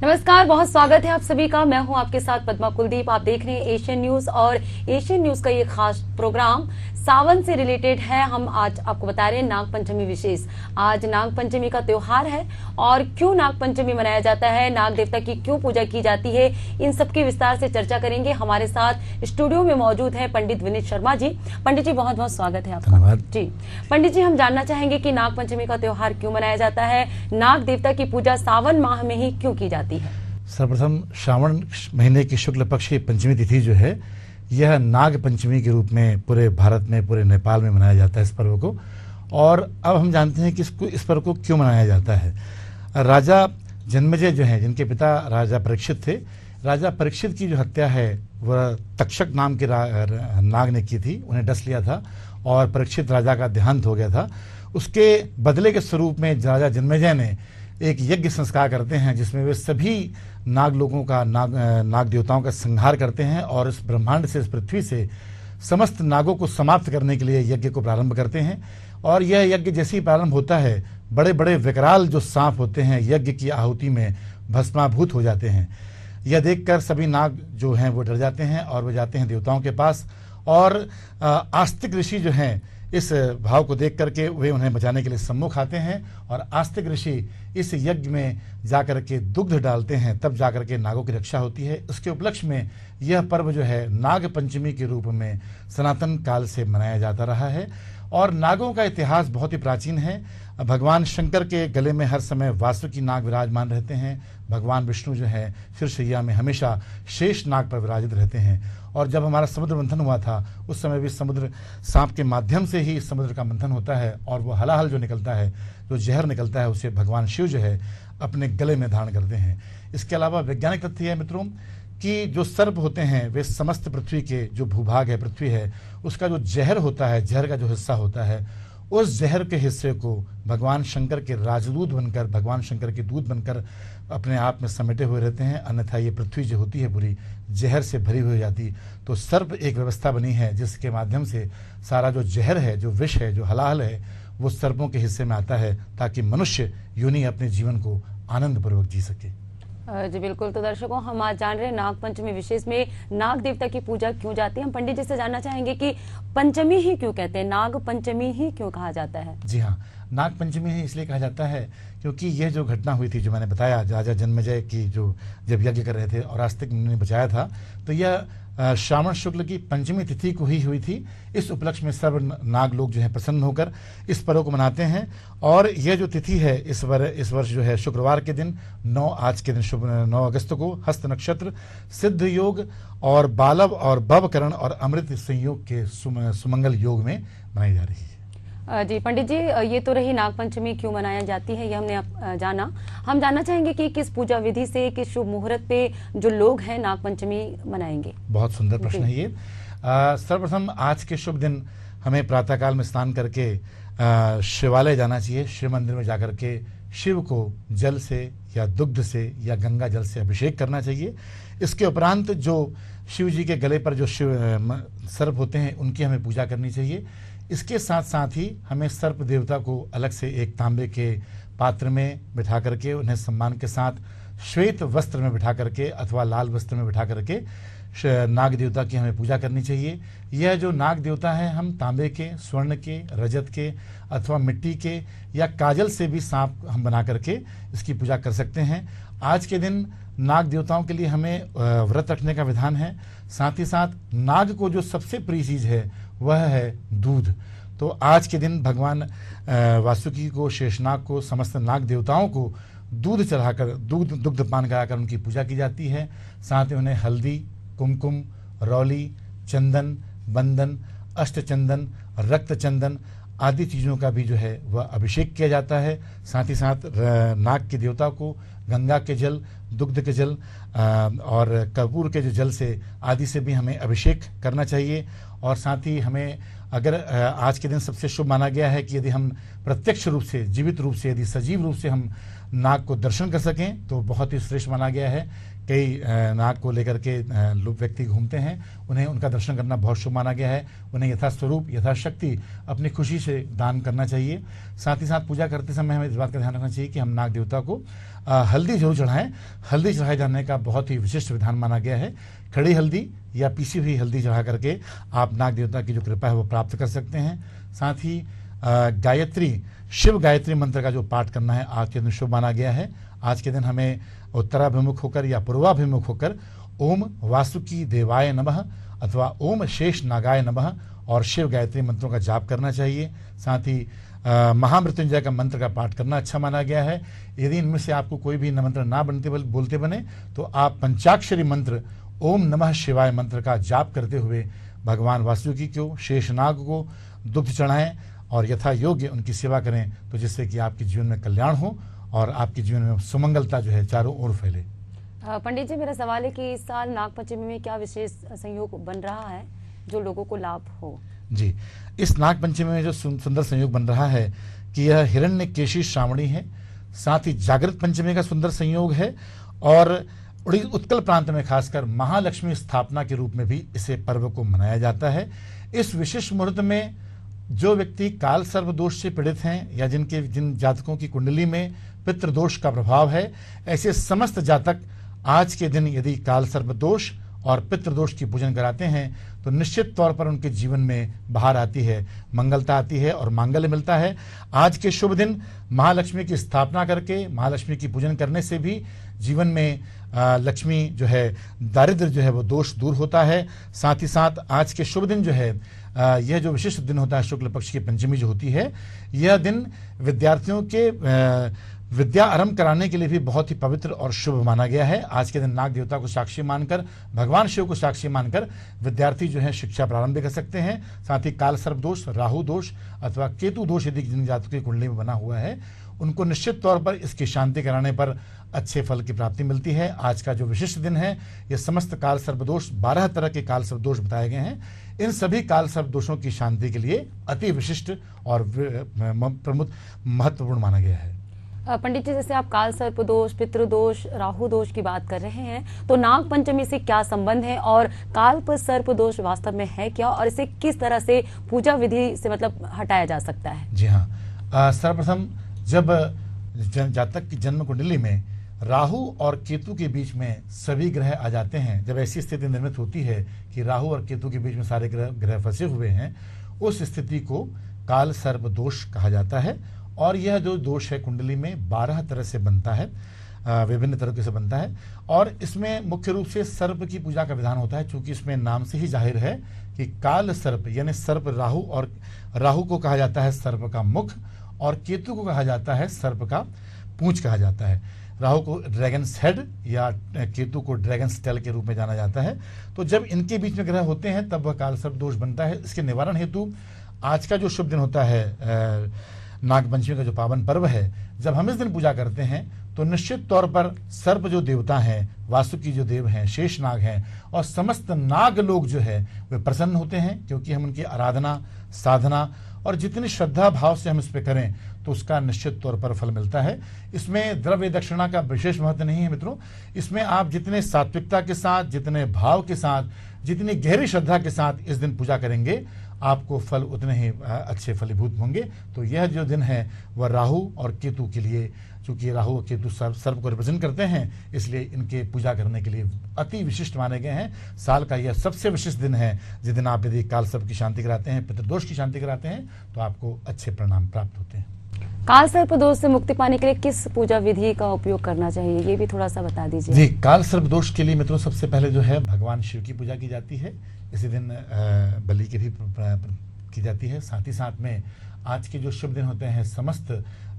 नमस्कार, बहुत स्वागत है आप सभी का। मैं हूं आपके साथ पद्मा कुलदीप। आप देख रहे हैं एशियन न्यूज और एशियन न्यूज का ये खास प्रोग्राम सावन से रिलेटेड है। हम आज आपको बता रहे हैं नाग पंचमी विशेष। आज नाग पंचमी का त्योहार है और क्यों नाग पंचमी मनाया जाता है, नाग देवता की क्यों पूजा की जाती है, इन सबकी विस्तार से चर्चा करेंगे। हमारे साथ स्टूडियो में मौजूद है पंडित विनीत शर्मा जी। पंडित जी, बहुत बहुत स्वागत है आपका। जी पंडित जी, हम जानना चाहेंगे कि नाग पंचमी का त्योहार क्यों मनाया जाता है, नाग देवता की पूजा सावन माह में ही क्यों की जाती है। सर्वप्रथम श्रावण महीने की शुक्ल पक्ष की पंचमी तिथि जो है, यह नाग पंचमी के रूप में पूरे भारत में, पूरे नेपाल में मनाया जाता है इस पर्व को। और अब हम जानते हैं कि इस पर्व को क्यों मनाया जाता है। राजा जन्मेजय जो हैं, जिनके पिता राजा परीक्षित थे, राजा परीक्षित की जो हत्या है वह तक्षक नाम के नाग ने की थी। उन्हें डस लिया था और परीक्षित राजा का देहांत हो गया था। उसके बदले के स्वरूप में राजा जन्मेजय ने एक यज्ञ संस्कार करते हैं, जिसमें वे सभी नाग लोगों का, नाग देवताओं का संहार करते हैं और इस ब्रह्मांड से, इस पृथ्वी से समस्त नागों को समाप्त करने के लिए यज्ञ को प्रारंभ करते हैं। और यह यज्ञ जैसे ही प्रारंभ होता है, बड़े बड़े विकराल जो सांप होते हैं यज्ञ की आहुति में भस्माभूत हो जाते हैं। यह देखकर सभी नाग जो हैं वो डर जाते हैं और वे जाते हैं देवताओं के पास। और आस्तिक ऋषि जो हैं, इस भाव को देख करके वे उन्हें बचाने के लिए सम्मुख आते हैं और आस्तिक ऋषि इस यज्ञ में जाकर के दुग्ध डालते हैं, तब जाकर के नागों की रक्षा होती है। उसके उपलक्ष्य में यह पर्व जो है नाग पंचमी के रूप में सनातन काल से मनाया जाता रहा है। और नागों का इतिहास बहुत ही प्राचीन है। भगवान शंकर के गले में हर समय वासुकी नाग विराजमान रहते हैं। भगवान विष्णु जो है शीर्षैया में हमेशा शेष नाग पर विराजित रहते हैं। और जब हमारा समुद्र मंथन हुआ था, उस समय भी समुद्र सांप के माध्यम से ही समुद्र का मंथन होता है और वो हलाहल जो निकलता है, जो जहर निकलता है, उसे भगवान शिव जो है अपने गले में धारण करते हैं। इसके अलावा वैज्ञानिक तथ्य है मित्रों कि जो सर्प होते हैं वे समस्त पृथ्वी के, जो भूभाग है, पृथ्वी है, उसका जो जहर होता है, जहर का जो हिस्सा होता है, उस जहर के हिस्से को भगवान शंकर के राजदूत बनकर, भगवान शंकर के दूत बनकर अपने आप में समेटे हुए रहते हैं। अन्यथा ये पृथ्वी जो होती है पूरी जहर से भरी हुई जाती। तो सर्प एक व्यवस्था बनी है जिसके माध्यम से सारा जो जहर है, जो विष है, जो हलाहल है, वो सर्पों के हिस्से में आता है, ताकि मनुष्य यूं अपने जीवन को आनंदपूर्वक जी सके। जी बिल्कुल। तो दर्शकों, हम आज जान रहे हैं नाग पंचमी विशेष में नाग देवता की पूजा क्यों जाती है। हम पंडित जी से जानना चाहेंगे कि पंचमी ही क्यों कहते हैं, नाग पंचमी ही क्यों कहा जाता है। जी हाँ, नाग पंचमी ही इसलिए कहा जाता है क्योंकि यह जो घटना हुई थी, जो मैंने बताया, राजा जन्मेजय की जो जब यज्ञ कर रहे थे और आस्तिक ने बचाया था, तो यह श्रावण शुक्ल की पंचमी तिथि को ही हुई थी। इस उपलक्ष्य में सब नाग लोग जो है प्रसन्न होकर इस पर्व को मनाते हैं। और यह जो तिथि है इस वर्ष जो है शुक्रवार के दिन, आज के दिन 9 अगस्त को हस्त नक्षत्र, सिद्ध योग और बालव और भवकरण और अमृत संयोग के सुमंगल योग में मनाई जा रही है। जी पंडित जी, ये तो रही नाग पंचमी क्यों मनाया जाती है, ये हमने जाना। हम जानना चाहेंगे कि किस पूजा विधि से, किस शुभ मुहूर्त पे जो लोग हैं नाग पंचमी मनाएंगे। बहुत सुंदर प्रश्न है ये। सर्वप्रथम आज के शुभ दिन हमें प्रातःकाल में स्नान करके शिवालय जाना चाहिए। शिव मंदिर में जाकर के शिव को जल से या दुग्ध से या गंगा जल से अभिषेक करना चाहिए। इसके उपरांत जो शिव जी के गले पर जो सर्प होते हैं उनकी हमें पूजा करनी चाहिए। इसके साथ साथ ही हमें सर्प देवता को अलग से एक तांबे के पात्र में बिठा करके उन्हें सम्मान के साथ श्वेत वस्त्र में बिठा करके अथवा लाल वस्त्र में बिठा करके नाग देवता की हमें पूजा करनी चाहिए। यह जो नाग देवता है, हम तांबे के, स्वर्ण के, रजत के अथवा मिट्टी के या काजल से भी सांप हम बना करके इसकी पूजा कर सकते हैं। आज के दिन नाग देवताओं के लिए हमें व्रत रखने का विधान है। साथ ही साथ नाग को जो सबसे प्रिय चीज़ है वह है दूध। तो आज के दिन भगवान वासुकी को, शेषनाग को, समस्त नाग देवताओं को दूध चढ़ाकर, दुग्ध पान कराकर उनकी पूजा की जाती है। साथ ही उन्हें हल्दी, कुमकुम, रौली, चंदन, बंदन, अष्टचंदन, रक्त चंदन आदि चीज़ों का भी जो है वह अभिषेक किया जाता है। साथ ही साथ नाग के देवता को गंगा के जल, दुग्ध के जल और कपूर के जो जल से आदि से भी हमें अभिषेक करना चाहिए। और साथ ही हमें अगर आज के दिन सबसे शुभ माना गया है कि यदि हम प्रत्यक्ष रूप से, जीवित रूप से, यदि सजीव रूप से हम नाग को दर्शन कर सकें तो बहुत ही श्रेष्ठ माना गया है। कई नाग को लेकर के लोग व्यक्ति घूमते हैं, उन्हें उनका दर्शन करना बहुत शुभ माना गया है। उन्हें यथास्वरूप यथाशक्ति अपनी खुशी से दान करना चाहिए। साथ ही साथ पूजा करते समय हमें इस बात का ध्यान रखना चाहिए कि हम नाग देवता को हल्दी जरूर चढ़ाएं। हल्दी चढ़ाए जाने का बहुत ही विशिष्ट विधान माना गया है। खड़ी हल्दी या पीसी हुई हल्दी चढ़ा करके आप नाग देवता की जो कृपा है वो प्राप्त कर सकते हैं। साथ ही गायत्री, शिव गायत्री मंत्र का जो पाठ करना है आज के दिन शुभ माना गया है। आज के दिन हमें उत्तराभिमुख होकर या पूर्वाभिमुख होकर ओम वासुकी देवाय नमः अथवा ओम शेष नागाय नमः और शिव गायत्री मंत्रों का जाप करना चाहिए। साथ ही महामृत्युंजय का मंत्र का पाठ करना अच्छा माना गया है। यदि इनमें से आपको कोई भी मंत्र ना बोलते बने तो आप पंचाक्षरी मंत्र ओम नमः शिवाय मंत्र का जाप करते हुए भगवान वासुकी को, शेषनाग को दुग्ध चढ़ाएं और यथा योग्य उनकी सेवा करें, तो जिससे कि आपके जीवन में कल्याण हो और आपके जीवन में सुमंगलता जो है चारों ओर फैले। पंडित जी, मेरा सवाल है कि इस साल नागपंचमी में क्या विशेष संयोग बन रहा है जो लोगों को लाभ हो? जी, इस नागपंचमी में जो सुंदर संयोग बन रहा है कि यह हिरण्यकेशी श्रावणी है। साथ ही जागृत पंचमी का सुंदर संयोग है और उत्कल प्रांत में खासकर महालक्ष्मी स्थापना के रूप में भी इसे पर्व को मनाया जाता है। इस विशेष मुहूर्त में जो व्यक्ति काल सर्प दोष से पीड़ित हैं या जिन जातकों की कुंडली में पितृदोष का प्रभाव है, ऐसे समस्त जातक आज के दिन यदि काल सर्प दोष और पितृदोष की पूजन कराते हैं तो निश्चित तौर पर उनके जीवन में बहार आती है, मंगलता आती है और मांगल्य मिलता है। आज के शुभ दिन महालक्ष्मी की स्थापना करके महालक्ष्मी की पूजन करने से भी जीवन में लक्ष्मी जो है, दारिद्र्य जो है वो दोष दूर होता है। साथ ही साथ आज के शुभ दिन जो है, यह जो विशिष्ट दिन होता है शुक्ल पक्ष की पंचमी जो होती है, यह दिन विद्यार्थियों के विद्या आरंभ कराने के लिए भी बहुत ही पवित्र और शुभ माना गया है। आज के दिन नाग देवता को साक्षी मानकर, भगवान शिव को साक्षी मानकर विद्यार्थी जो है शिक्षा प्रारंभ कर सकते हैं। साथ ही काल सर्प दोष, राहु दोष अथवा केतु दोष यदि जिन जातकों की कुंडली में बना हुआ है, उनको निश्चित तौर पर इसकी शांति कराने पर अच्छे फल की प्राप्ति मिलती है। आज का जो विशिष्ट दिन है, यह समस्त काल सर्प दोष, 12 तरह के काल सर्प दोष बताए गए हैं, इन सभी काल सर्प दोषों की शांति के लिए अति विशिष्ट और प्रमुख महत्वपूर्ण माना गया है। पंडित जी, जैसे आप काल सर्प दोष, पितृदोष, राहु दोष की बात कर रहे हैं, तो नाग पंचमी से क्या संबंध है और काल सर्प दोष वास्तव में है क्या और इसे किस तरह से पूजा विधि से मतलब हटाया जा सकता है? जी हाँ, सर्वप्रथम जब जातक की जन्म कुंडली में राहु और केतु के बीच में सभी ग्रह आ जाते हैं, जब ऐसी स्थिति निर्मित होती है कि राहु और केतु के बीच में सारे ग्रह फंसे हुए हैं, उस स्थिति को काल सर्प दोष कहा जाता है। और यह जो दोष है कुंडली में 12 तरह से बनता है, विभिन्न तरीके से बनता है और इसमें मुख्य रूप से सर्प की पूजा का विधान होता है। चूंकि इसमें नाम से ही जाहिर है कि काल सर्प यानी सर्प राहु, और राहु को कहा जाता है सर्प का मुख और केतु को कहा जाता है सर्प का पूंछ कहा जाता है। राहु को ड्रैगन्स हेड या केतु को ड्रैगन्स टेल के रूप में जाना जाता है। तो जब इनके बीच में ग्रह होते हैं तब वह काल सर्प दोष बनता है। इसके निवारण हेतु आज का जो शुभ दिन होता है, नागपंचमी का जो पावन पर्व है, जब हम इस दिन पूजा करते हैं तो निश्चित तौर पर सर्प जो देवता हैं, वासुकी जो देव हैं, शेष नाग हैं और समस्त नाग लोग जो है वे प्रसन्न होते हैं, क्योंकि हम उनकी आराधना, साधना और जितनी श्रद्धा भाव से हम इस पे करें तो उसका निश्चित तौर पर फल मिलता है। इसमें द्रव्य दक्षिणा का विशेष महत्व नहीं है मित्रों। इसमें आप जितने सात्विकता के साथ, जितने भाव के साथ, जितनी गहरी श्रद्धा के साथ इस दिन पूजा करेंगे, आपको फल उतने ही अच्छे फलीभूत होंगे। तो यह जो दिन है वह राहु और केतु के लिए, चूंकि राहु और केतु सर्प को रिप्रेजेंट करते हैं, इसलिए इनके पूजा करने के लिए अति विशिष्ट माने गए हैं। साल का यह सबसे विशिष्ट दिन है जिस दिन आप यदि काल सर्प की शांति कराते हैं, पितृदोष की शांति कराते हैं, तो आपको अच्छे परिणाम प्राप्त होते हैं। काल सर्प दोष से मुक्ति पाने के लिए किस पूजा विधि का उपयोग करना चाहिए, ये भी थोड़ा सा बता दीजिए। जी, काल सर्प दोष के लिए मित्रों सबसे पहले जो है भगवान शिव की पूजा की जाती है। इसी दिन बलि की भी की जाती है। साथ ही साथ में आज के जो शुभ दिन होते हैं, समस्त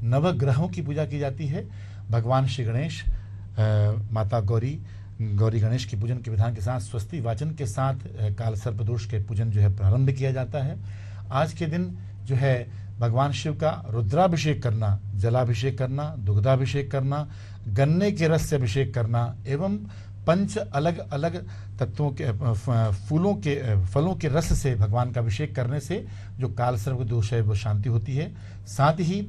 नवग्रहों की पूजा की जाती है। भगवान श्री गणेश, माता गौरी गणेश की पूजन के विधान के साथ स्वस्ति वाचन के साथ काल सर्प दोष के पूजन जो है प्रारंभ किया जाता है। आज के दिन जो है भगवान शिव का रुद्राभिषेक करना, जलाभिषेक करना, दुग्धाभिषेक करना, गन्ने के रस से अभिषेक करना एवं 5 अलग अलग तत्वों के फलों के रस से भगवान का अभिषेक करने से जो काल सर्प दोष है वो शांति होती है। साथ ही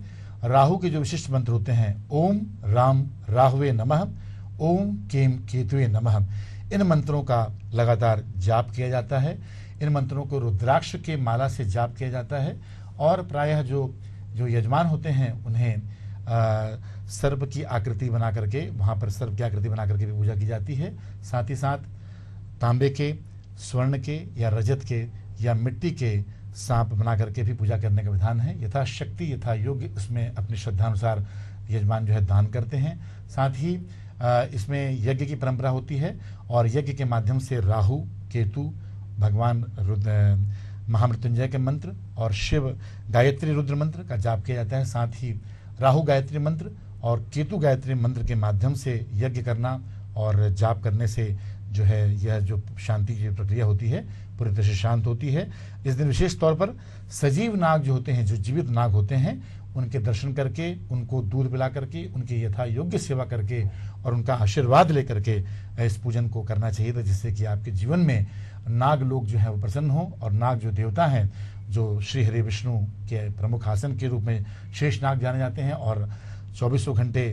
राहु के जो विशिष्ट मंत्र होते हैं, ओम राम राहुवे नमः, ओम केम केतुए नमः, इन मंत्रों का लगातार जाप किया जाता है। इन मंत्रों को रुद्राक्ष के माला से जाप किया जाता है और प्रायः जो यजमान होते हैं उन्हें सर्प की आकृति बना करके, वहाँ पर सर्प की आकृति बना करके भी पूजा की जाती है। साथ ही साथ तांबे के, स्वर्ण के या रजत के या मिट्टी के सांप बना करके भी पूजा करने का विधान है। यथाशक्ति यथा योग्य उसमें अपनी श्रद्धानुसार यजमान जो है दान करते हैं। साथ ही इसमें यज्ञ की परंपरा होती है और यज्ञ के माध्यम से राहु, केतु, भगवान महामृत्युंजय के मंत्र और शिव गायत्री रुद्र मंत्र का जाप किया जाता है। साथ ही राहु गायत्री मंत्र और केतु गायत्री मंत्र के माध्यम से यज्ञ करना और जाप करने से जो है यह जो शांति की प्रक्रिया होती है पूरी तरह से शांत होती है। इस दिन विशेष तौर पर सजीव नाग जो होते हैं, जो जीवित नाग होते हैं, उनके दर्शन करके, उनको दूध पिला करके, उनकी यथा योग्य सेवा करके और उनका आशीर्वाद लेकर के इस पूजन को करना चाहिए था, जिससे कि आपके जीवन में नाग लोग जो है वो प्रसन्न हो। और नाग जो देवता हैं, जो श्री हरि विष्णु के प्रमुख आसन के रूप में शेष नाग जाने जाते हैं और 24 घंटे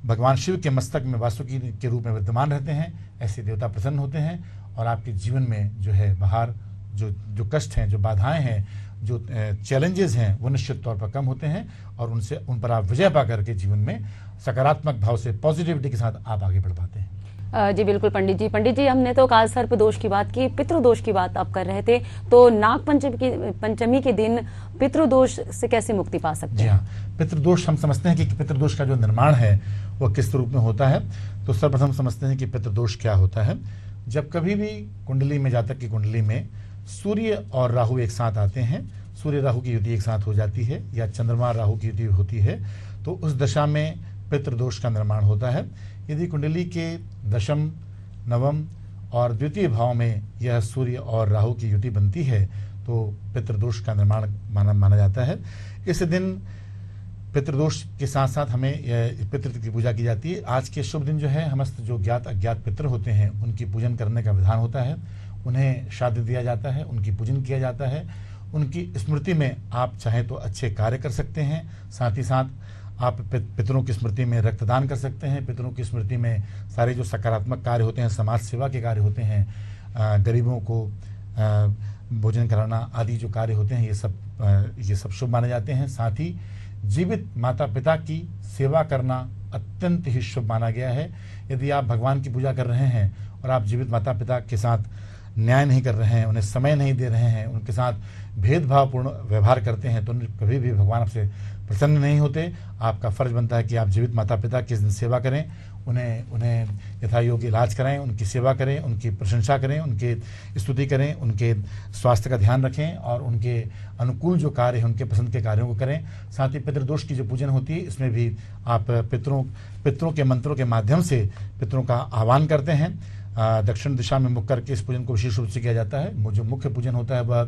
भगवान शिव के मस्तक में वासुकी के रूप में विद्यमान रहते हैं, ऐसे देवता प्रसन्न होते हैं और आपके जीवन में जो है बाहर जो कष्ट हैं, जो बाधाएं हैं, जो चैलेंजेस हैं, वो निश्चित तौर पर कम होते हैं और उन पर आप विजय पा करके जीवन में सकारात्मक भाव से, पॉजिटिविटी के साथ आप आगे बढ़ पाते हैं। जी बिल्कुल पंडित जी, हमने तो काल सर्प दोष की बात की, पितृदोष की बात आप कर रहे थे, तो नाग पंचमी के दिन पितृदोष से कैसे मुक्ति पा सकते हैं? जी हाँ, पितृदोष हम समझते हैं कि पितृदोष का जो निर्माण है वो किस रूप में होता है। तो सर्वप्रथम समझते हैं कि पितृदोष क्या होता है। जब कभी भी कुंडली में, जातक की कुंडली में सूर्य और राहु एक साथ आते हैं, सूर्य राहु की युति एक साथ हो जाती है या चंद्रमा राहु की युति होती है, तो उस दशा में पितृदोष का निर्माण होता है। यदि कुंडली के दशम, नवम और द्वितीय भाव में यह सूर्य और राहु की युति बनती है तो पितृदोष का निर्माण माना जाता है। इस दिन पितृदोष के साथ साथ हमें पितृ की पूजा की जाती है। आज के शुभ दिन जो है समस्त जो ज्ञात अज्ञात पितृ होते हैं उनकी पूजन करने का विधान होता है। उन्हें श्राद्ध दिया जाता है, उनकी पूजन किया जाता है। उनकी स्मृति में आप चाहें तो अच्छे कार्य कर सकते हैं। साथ ही साथ आप पितरों की स्मृति में रक्तदान कर सकते हैं। पितरों की स्मृति में सारे जो सकारात्मक कार्य होते हैं, समाज सेवा के कार्य होते हैं, गरीबों को भोजन कराना आदि जो कार्य होते हैं, ये सब शुभ माने जाते हैं। साथ ही जीवित माता पिता की सेवा करना अत्यंत ही शुभ माना गया है। यदि आप भगवान की पूजा कर रहे हैं और आप जीवित माता पिता के साथ न्याय नहीं कर रहे हैं, उन्हें समय नहीं दे रहे हैं, उनके साथ भेदभावपूर्ण व्यवहार करते हैं, तो कभी भी भगवान आपसे प्रसन्न नहीं होते। आपका फर्ज बनता है कि आप जीवित माता पिता की सेवा करें, उन्हें यथा योग्य इलाज कराएं, उनकी सेवा करें, उनकी प्रशंसा करें, उनकी स्तुति करें, उनके स्वास्थ्य का ध्यान रखें और उनके अनुकूल जो कार्य हैं, उनके पसंद के कार्यों को करें। साथ ही पितृदोष की जो पूजन होती है, इसमें भी आप पितरों के मंत्रों के माध्यम से पितरों का आह्वान करते हैं। दक्षिण दिशा में मुख करके इस पूजन को विशेष रूप से किया जाता है। जो मुख्य पूजन होता है वह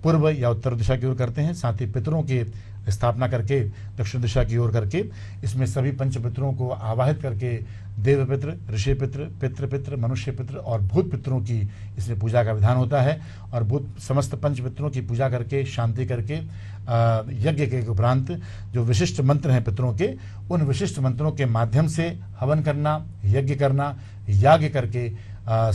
पूर्व या उत्तर दिशा की ओर करते हैं। साथ ही पितरों की स्थापना करके दक्षिण दिशा की ओर करके इसमें सभी पंच पितरों को आवाहित करके देव पितृ, ऋषि पितृ, पितृ, मनुष्य पितृ और भूत पितरों की इसमें पूजा का विधान होता है। और समस्त पंच पितरों की पूजा करके, शांति करके, यज्ञ के उपरांत जो विशिष्ट मंत्र हैं पितरों के, उन विशिष्ट मंत्रों के माध्यम से हवन करना, यज्ञ करना, याग करके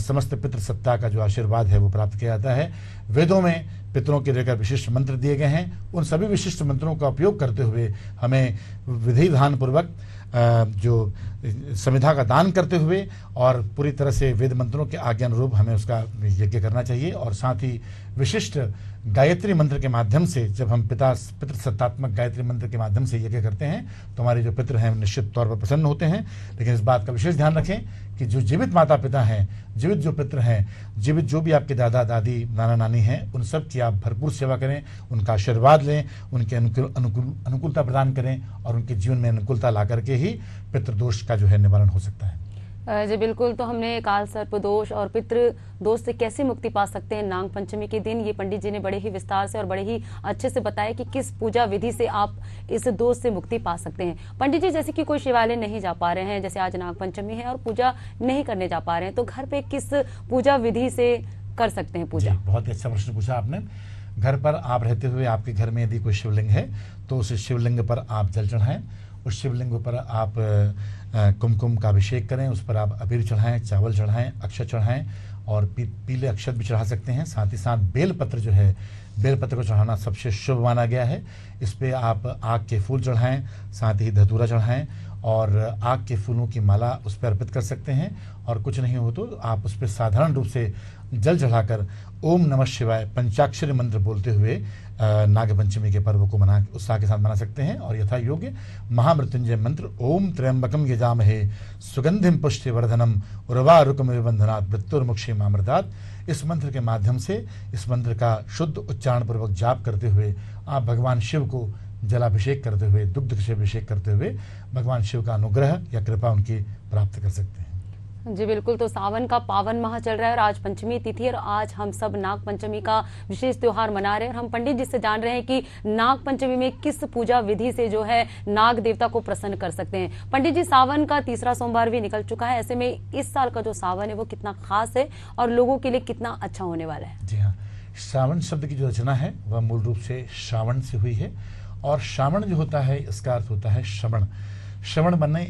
समस्त पितृ सत्ता का जो आशीर्वाद है वो प्राप्त किया जाता है। वेदों में पितरों के लेकर विशिष्ट मंत्र दिए गए हैं। उन सभी विशिष्ट मंत्रों का उपयोग करते हुए हमें विधि विधान पूर्वक जो संविधा का दान करते हुए और पूरी तरह से वेद मंत्रों के आज्ञा अनुरूप हमें उसका यज्ञ करना चाहिए। और साथ ही विशिष्ट गायत्री मंत्र के माध्यम से जब हम पितृ सत्तात्मक गायत्री मंत्र के माध्यम से यज्ञ करते हैं तो हमारे जो पितृ हैं निश्चित तौर पर प्रसन्न होते हैं। लेकिन इस बात का विशेष ध्यान रखें कि जो जीवित माता पिता हैं, जीवित जो पितृ हैं, जीवित जो भी आपके दादा दादी, नाना नानी हैं, उन सब की आप भरपूर सेवा करें, उनका आशीर्वाद लें, उनके अनुकूलता प्रदान करें और उनके जीवन में अनुकूलता ला करके ही पितृदोष का जो है निवारण हो सकता है। जी बिल्कुल, तो हमने काल सर्प दोष और पितृ दोष से कैसे मुक्ति पा सकते हैं नाग पंचमी के दिन, ये पंडित जी ने बड़े ही विस्तार से और बड़े ही अच्छे से बताया कि किस पूजा विधि से आप इस दोष से मुक्ति पा सकते हैं। पंडित जी, जैसे कि कोई शिवालय नहीं जा पा रहे हैं, जैसे आज नाग पंचमी है और पूजा नहीं करने जा पा रहे हैं, तो घर पे किस पूजा विधि से कर सकते हैं पूजा? बहुत ही अच्छा प्रश्न पूछा आपने। घर पर आप रहते हुए आपके घर में यदि कोई शिवलिंग है तो उस शिवलिंग पर आप जल चढ़ाएं, उस शिवलिंग पर आप कुमकुम का अभिषेक करें, उस पर आप अबीर चढ़ाएं, चावल चढ़ाएं, अक्षत चढ़ाएं और पीले अक्षत भी चढ़ा सकते हैं। साथ ही साथ बेलपत्र जो है, बेलपत्र को चढ़ाना सबसे शुभ माना गया है। इस पे आप आग के फूल चढ़ाएं, साथ ही धतूरा चढ़ाएं और आग के फूलों की माला उस पर अर्पित कर सकते हैं। और कुछ नहीं हो तो आप उस पर साधारण रूप से जल चढ़ाकर ओम नमः शिवाय पंचाक्षरी मंत्र बोलते हुए नागपंचमी के पर्व को उत्साह के साथ मना सकते हैं। और यथा योग्य महामृत्युंजय मंत्र ओम त्र्यंबकम यजामहे सुगंधिम पुष्टिवर्धनम उर्वारुकमिव बंधनात् मृत्युर्मुक्षीमामृतात्, इस मंत्र के माध्यम से इस मंत्र का शुद्ध उच्चारण पूर्वक जाप करते हुए आप भगवान शिव को जलाभिषेक करते हुए, दुग्ध से अभिषेक करते हुए भगवान शिव का अनुग्रह या कृपा उनकी प्राप्त कर सकते हैं। जी बिल्कुल, तो सावन का पावन माह चल रहा है और आज पंचमी तिथि और आज हम सब नाग पंचमी का विशेष त्योहार मना रहे हैं और हम पंडित जी से जान रहे हैं कि नाग पंचमी में किस पूजा विधि से जो है नाग देवता को प्रसन्न कर सकते हैं। पंडित जी, सावन का तीसरा सोमवार भी निकल चुका है, ऐसे में इस साल का जो सावन है वो कितना खास है और लोगों के लिए कितना अच्छा होने वाला है? जी हाँ, सावन शब्द की जो रचना है वह मूल रूप से श्रावण से हुई है और श्रावण जो होता है इसका अर्थ होता है श्रवण। श्रवण बनने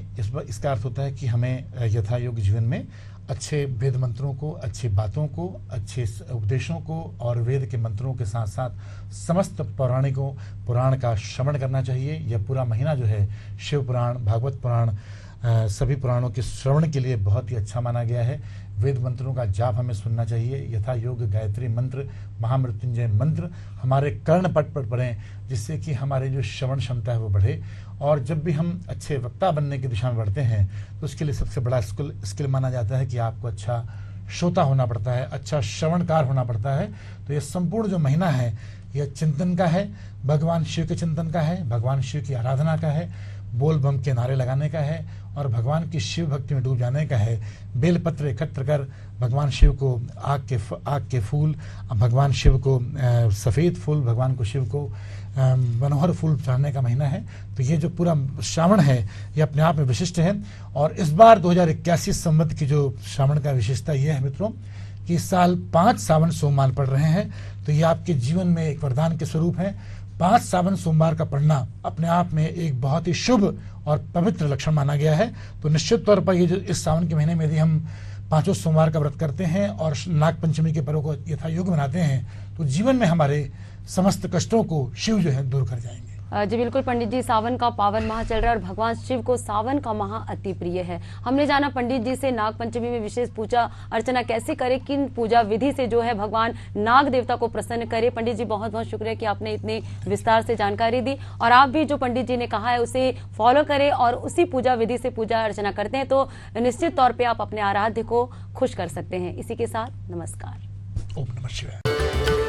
इसका अर्थ होता है कि हमें यथा योग्य जीवन में अच्छे वेद मंत्रों को, अच्छी बातों को, अच्छे उपदेशों को और वेद के मंत्रों के साथ साथ समस्त पुराण का श्रवण करना चाहिए। यह पूरा महीना जो है शिव पुराण, भागवत पुराण, सभी पुराणों के श्रवण के लिए बहुत ही अच्छा माना गया है। वेद मंत्रों का जाप हमें सुनना चाहिए। यथा योग गायत्री मंत्र, महामृत्युंजय मंत्र हमारे कर्णपट पर पढ़ें, जिससे कि हमारे जो श्रवण क्षमता है वो बढ़े। और जब भी हम अच्छे वक्ता बनने की दिशा में बढ़ते हैं तो उसके लिए सबसे बड़ा स्किल माना जाता है कि आपको अच्छा श्रोता होना पड़ता है, अच्छा श्रवणकार होना पड़ता है। तो ये संपूर्ण जो महीना है यह चिंतन का है, भगवान शिव के चिंतन का है, भगवान शिव की आराधना का है, बोल बम के नारे लगाने का है और भगवान की शिव भक्ति में डूब जाने का है। बेलपत्र एकत्र कर भगवान शिव को आग के फूल, भगवान शिव को सफ़ेद फूल, भगवान को शिव को मनोहर फूल चढ़ाने का महीना है। तो ये जो पूरा श्रावण है ये अपने आप में विशिष्ट है। और इस बार 2081 संवत की जो श्रावण का विशेषता ये है मित्रों कि इस साल 5 सावन सोमवार पड़ रहे हैं। तो ये आपके जीवन में एक वरदान के स्वरूप है। 5 सावन सोमवार का पढ़ना अपने आप में एक बहुत ही शुभ और पवित्र लक्षण माना गया है। तो निश्चित तौर पर ये जो इस सावन के महीने में यदि हम 5 सोमवार का व्रत करते हैं और नाग पंचमी के पर्व को यथा योग्य मनाते हैं तो जीवन में हमारे समस्त कष्टों को शिव जो है दूर कर जाएंगे। जी बिल्कुल पंडित जी, सावन का पावन माह चल रहा है और भगवान शिव को सावन का माह अति प्रिय है। हमने जाना पंडित जी से नाग पंचमी में विशेष पूजा अर्चना कैसे करें, किन पूजा विधि से जो है भगवान नाग देवता को प्रसन्न करे। पंडित जी बहुत बहुत शुक्रिया कि आपने इतने विस्तार से जानकारी दी और आप भी जो पंडित जी ने कहा है उसे फॉलो करें और उसी पूजा विधि से पूजा अर्चना करते हैं तो निश्चित तौर पर आप अपने आराध्य को खुश कर सकते हैं। इसी के साथ नमस्कार। ओम नमः शिवाय।